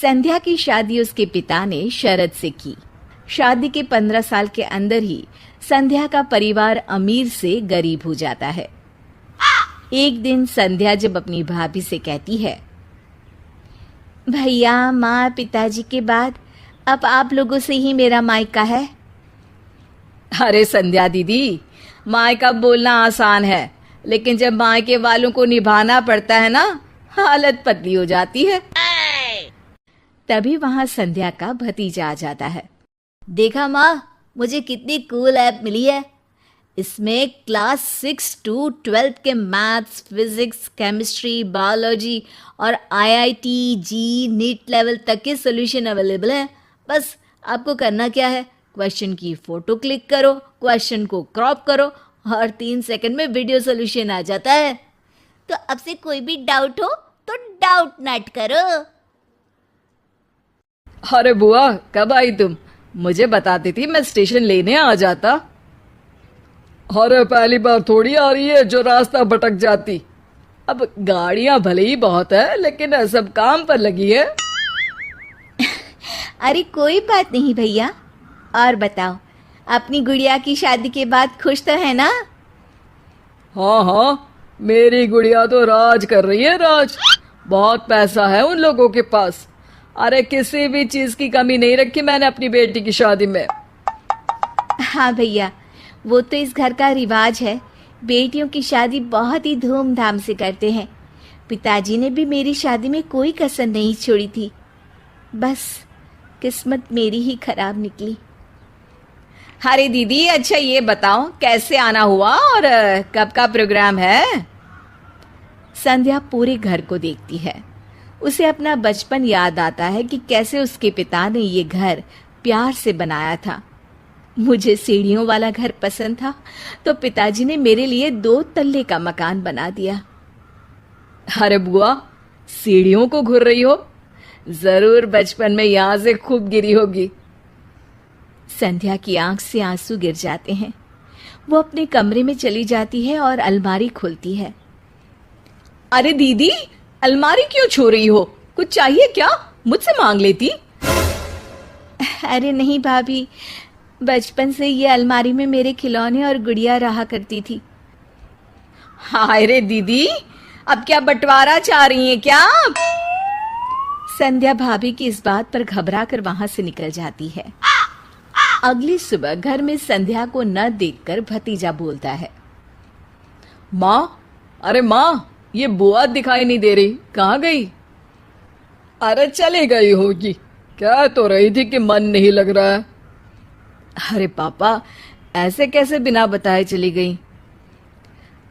संध्या की शादी उसके पिता ने शरत से की। शादी के 15 साल के अंदर ही संध्या का परिवार अमीर से गरीब हो जाता है। एक दिन संध्या जब अपनी भाभी से कहती है, भैया माँ पिताजी के बाद अब आप लोगों से ही मेरा मायका है। अरे संध्या दीदी, मायका बोलना आसान है, लेकिन जब मायके वालों को निभाना पड़ता है ना, हालत पतली हो जाती है। तभी वहां संध्या का भतीजा आ जाता है। देखा माँ, मुझे कितनी कूल ऐप मिली है। इसमें क्लास 6 to 12 के मैथ्स, फिजिक्स, केमिस्ट्री, बायोलॉजी और IIT, जी, नीट लेवल तक के सॉल्यूशन अवेलेबल हैं। बस आपको करना क्या है, क्वेश्चन की फोटो क्लिक करो, क्वेश्चन को क्रॉप करो और 3 सेकंड में वीडियो सॉल्यूशन आ जाता है। तो अब से कोई भी डाउट हो तो डाउट नट करो। अरे बुआ, कब आई तुम? मुझे बताती थी, मैं स्टेशन लेने आ जाता। अरे पहली बार थोड़ी आ रही है जो रास्ता भटक जाती। अब गाड़ियां भले ही बहुत है, लेकिन सब काम पर लगी है। अरे कोई बात नहीं भैया। और बताओ, अपनी गुड़िया की शादी के बाद खुश तो है ना? हाँ हाँ, मेरी गुड़िया तो राज कर रही है, राज। बहुत पैसा है उन लोगों के पास। अरे किसी भी चीज की कमी नहीं रखी मैंने अपनी बेटी की शादी में। हाँ भैया, वो तो इस घर का रिवाज है। बेटियों की शादी बहुत ही धूमधाम से करते हैं। पिताजी ने भी मेरी शादी में कोई कसर नहीं छोड़ी थी। बस किस्मत मेरी ही खराब निकली। अरे दीदी, अच्छा ये बताओ कैसे आना हुआ और कब का प्रोग्राम है? संध्या पूरे घर को देखती है। उसे अपना बचपन याद आता है कि कैसे उसके पिता ने ये घर प्यार से बनाया था। मुझे सीढ़ियों वाला घर पसंद था, तो पिताजी ने मेरे लिए 2 तल्ले का मकान बना दिया। अरे बुआ, सीढ़ियों को घूर रही हो? जरूर बचपन में यहां से खूब गिरी होगी। संध्या की आंख से आंसू गिर जाते हैं। वो अपने कमरे में चली जाती है और अलमारी खोलती है। अरे दीदी, अलमारी क्यों छू रही हो? कुछ चाहिए क्या? मुझसे मांग लेती। अरे नहीं भाभी, बचपन से ये अलमारी में मेरे खिलौने और गुड़िया रहा करती थी। हाय रे दीदी, अब क्या बंटवारा चाह रही हैं क्या आप? संध्या भाभी की इस बात पर घबरा कर वहां से निकल जाती है। अगली सुबह घर में संध्या को न देखकर भतीजा बोलता है, माँ, अरे माँ, ये बुआ दिखाई नहीं दे रही, कहाँ गई? अरे चली गई होगी, कह तो रही थी कि मन नहीं लग रहा है। अरे पापा, ऐसे कैसे बिना बताए चली गई?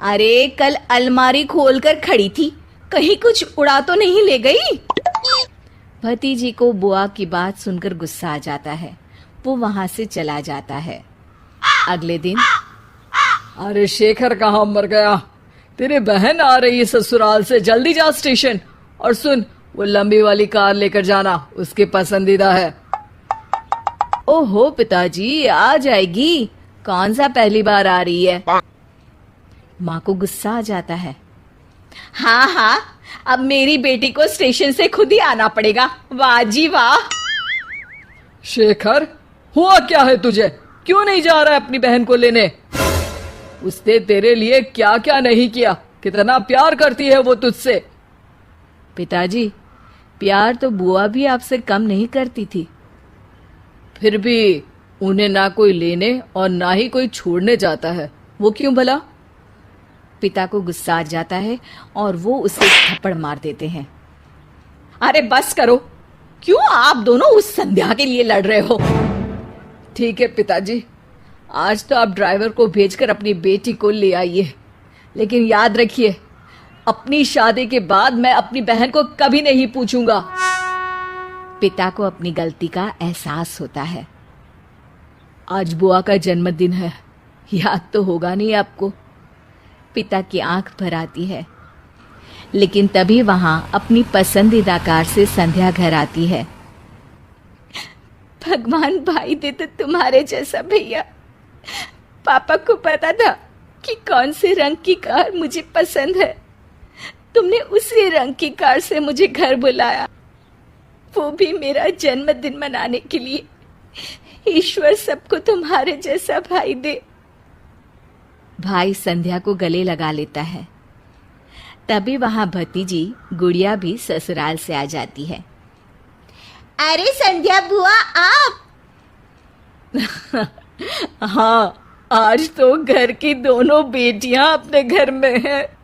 अरे कल अलमारी खोलकर खड़ी थी, कहीं कुछ उड़ा तो नहीं ले गई? भतीजी को बुआ की बात सुनकर गुस्सा आ जाता है। वो वहां से चला जाता है। अगले दिन, अरे शेखर कहाँ मर गया? तेरी बहन आ रही है ससुराल से, जल्दी जा स्टेशन। और सुन, वो लंबी वाली कार लेकर जाना, उसकी पसंदीदा है। ओहो पिताजी, आ जाएगी। कौन सा पहली बार आ रही है? माँ को गुस्सा आ जाता है। हाँ हाँ, अब मेरी बेटी को स्टेशन से खुद ही आना पड़ेगा। वाह जी वाह। शेखर, हुआ क्या है तुझे? क्यों नहीं जा रहा है अपनी बहन को लेने? उसने तेरे लिए क्या क्या नहीं किया, कितना प्यार करती है वो तुझसे। पिताजी, प्यार तो बुआ भी आपसे कम नहीं करती थी। फिर भी उन्हें ना कोई लेने और ना ही कोई छोड़ने जाता है, वो क्यों भला? पिता को गुस्सा आ जाता है और वो उसे थप्पड़ मार देते हैं। अरे बस करो, क्यों आप दोनों उस संध्या के लिए लड़ रहे हो? ठीक है पिताजी, आज तो आप ड्राइवर को भेजकर अपनी बेटी को ले आइए, लेकिन याद रखिए, अपनी शादी के बाद मैं अपनी बहन को कभी नहीं पूछूंगा। पिता को अपनी गलती का एहसास होता है। आज बुआ का जन्मदिन है, याद तो होगा नहीं आपको? पिता की आंख भर आती है। लेकिन तभी वहां अपनी पसंदीदा कार से संध्या घर आती है। भगवान भाई दे तो तुम्हारे जैसा भैया। पापा को पता था कि कौन से रंग की कार मुझे पसंद है। तुमने उसी रंग की कार से मुझे घर बुलाया। वो भी मेरा जन्मदिन मनाने के लिए। ईश्वर सबको तुम्हारे जैसा भाई दे। भाई संध्या को गले लगा लेता है। तभी वहां भतीजी गुड़िया भी ससुराल से आ जाती है। अरे संध्या बुआ आप। हाँ, आज तो घर की दोनों बेटियां अपने घर में हैं।